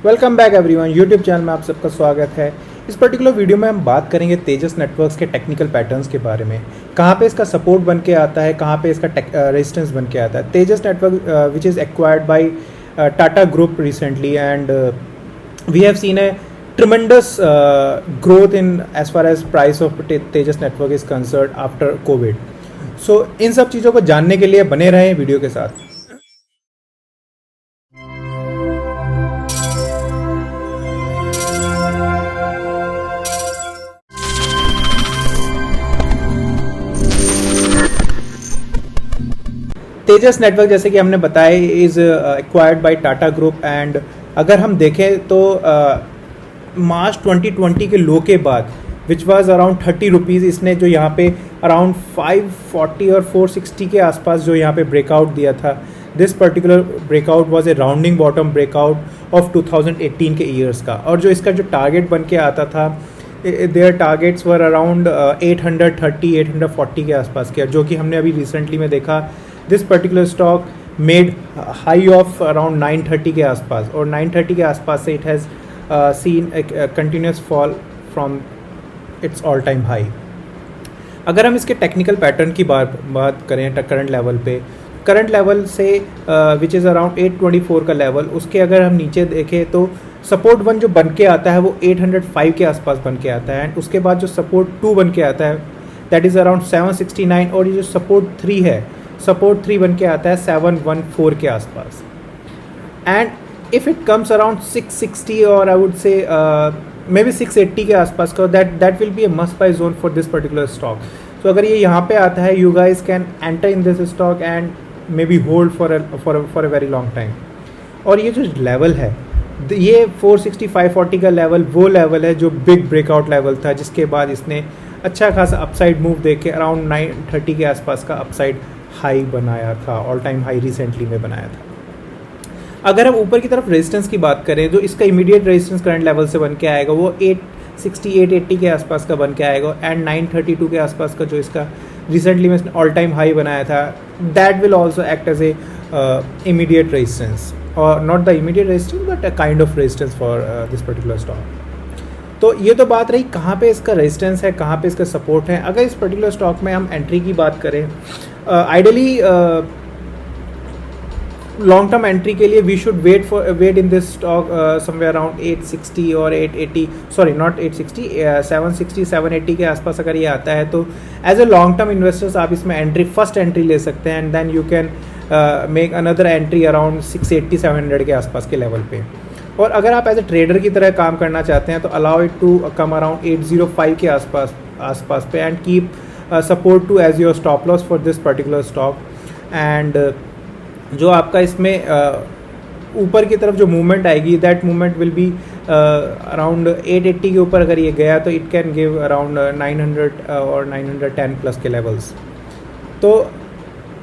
Welcome back everyone, YouTube channel में आप सबका स्वागत है। इस पर्टिकुलर वीडियो में हम बात करेंगे तेजस नेटवर्क्स के टेक्निकल पैटर्न्स के बारे में। कहाँ पे इसका सपोर्ट बन के आता है, कहाँ पे इसका रेजिस्टेंस बन के आता है। Tejas network which is acquired by Tata group recently and we have seen a tremendous growth in as far as price of Tejas network is concerned after COVID. So इन सब चीज़ों को जानने के लिए बने रहें वीडियो के साथ। तेजस नेटवर्क जैसे कि हमने बताया is acquired by Tata group and अगर हम देखें तो मार्च 2020 के लो के बाद विच वाज अराउंड 30 रुपीज़, इसने जो यहाँ पे अराउंड 540 और 460 के आसपास जो यहाँ पे ब्रेकआउट दिया था। This particular breakout was a rounding bottom breakout of 2018 के ईयर्स का, और जो इसका जो टारगेट बन के आता था देयर टारगेट्स वर अराउंड 830 840 के आसपास के, जो कि हमने अभी रिसेंटली में देखा। This particular stock made high of around 930 के आसपास, और 930 के आसपास से it has seen a continuous fall from its all time high। अगर हम इसके टेक्निकल पैटर्न की बात करें करंट लेवल पे, करंट लेवल से विच इज़ अराउंड 824 का लेवल, उसके अगर हम नीचे देखें तो सपोर्ट वन जो बन के आता है वो 805 के आसपास बन के आता है, एंड उसके बाद जो सपोर्ट टू बन के आता है दैट इज़ अराउंड 769, और ये जो सपोर्ट थ्री है, सपोर्ट थ्री बन के आता है 714 के आसपास। And if it comes around 660 or I would say maybe 680 के आसपास का, that will be a must buy zone for this particular stock। So अगर ये यहाँ पे आता है, you guys can enter in this stock and maybe hold for a very long time। और ये जो लेवल है, ये 460 540 का लेवल वो लेवल है जो बिग ब्रेकआउट लेवल था, जिसके बाद इसने अच्छा खासा अपसाइड मूव दे के अराउंड 930 के आसपास का अपसाइड हाई बनाया था, ऑल टाइम हाई रिसेंटली में बनाया था। अगर हम ऊपर की तरफ रेजिस्टेंस की बात करें, जो इसका इमीडिएट रेजिस्टेंस करंट लेवल से बन के आएगा वो 860 880 के आसपास का बन के आएगा, एंड 932 के आसपास का जो इसका रिसेंटली में इसने ऑल टाइम हाई बनाया था, that will also act as a immediate resistance, और not the immediate resistance but a kind of resistance for this particular stock. तो ये तो बात रही कहाँ पे इसका रेजिस्टेंस है, कहाँ पे इसका सपोर्ट है। अगर इस पर्टिकुलर स्टॉक में हम एंट्री की बात करें, आइडियली लॉन्ग टर्म एंट्री के लिए we should wait in this stock somewhere around 860 और 880, सॉरी नॉट 860, 760 780 के आसपास अगर ये आता है तो as a long term investors आप इसमें एंट्री फर्स्ट एंट्री ले सकते हैं, and then you can make another entry around 680 700 के आसपास के लेवल पे। और अगर आप एज ए ट्रेडर की तरह काम करना चाहते हैं तो allow it to come around 805 के आसपास पे, and keep support two as your stop loss for this particular stock. And जो आपका इसमें ऊपर की तरफ जो मूवमेंट आएगी, that movement will be around 880 के ऊपर अगर ये गया तो इट कैन गिव अराउंड 900 और 910 प्लस के लेवल्स। तो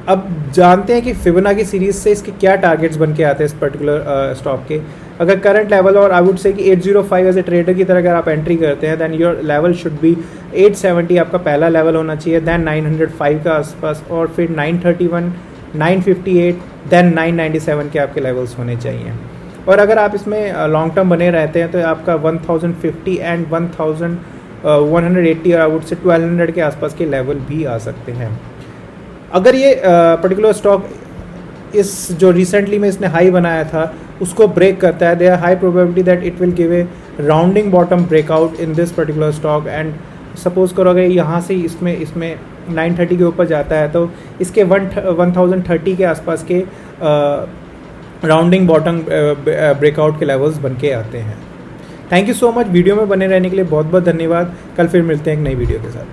अब जानते हैं कि फिबोनाची सीरीज से इसके क्या टारगेट्स बन के आते हैं इस पर्टिकुलर स्टॉक के। अगर करंट लेवल, और आई वुड से कि 805 एज ए ट्रेडर की तरह अगर आप एंट्री करते हैं, then your level should be 870 आपका पहला लेवल होना चाहिए, दैन 905 का आसपास, और फिर 931 958 देन 997 के आपके लेवल्स होने चाहिए। और अगर आप इसमें लॉन्ग टर्म बने रहते हैं तो आपका 1050 एंड 1180 और आई वुड से 1200 के आसपास के लेवल भी आ सकते हैं। अगर ये पर्टिकुलर स्टॉक इस जो रिसेंटली में इसने हाई बनाया था उसको ब्रेक करता है, there are high probability that it will give a rounding bottom breakout in this particular stock. And suppose करो अगर यहाँ से इसमें 930 के ऊपर जाता है तो इसके 1030 के आसपास के राउंडिंग बॉटम ब्रेकआउट के लेवल्स बन के आते हैं। Thank you so much, video में बने रहने के लिए बहुत बहुत धन्यवाद। कल फिर मिलते हैं एक नई वीडियो के साथ।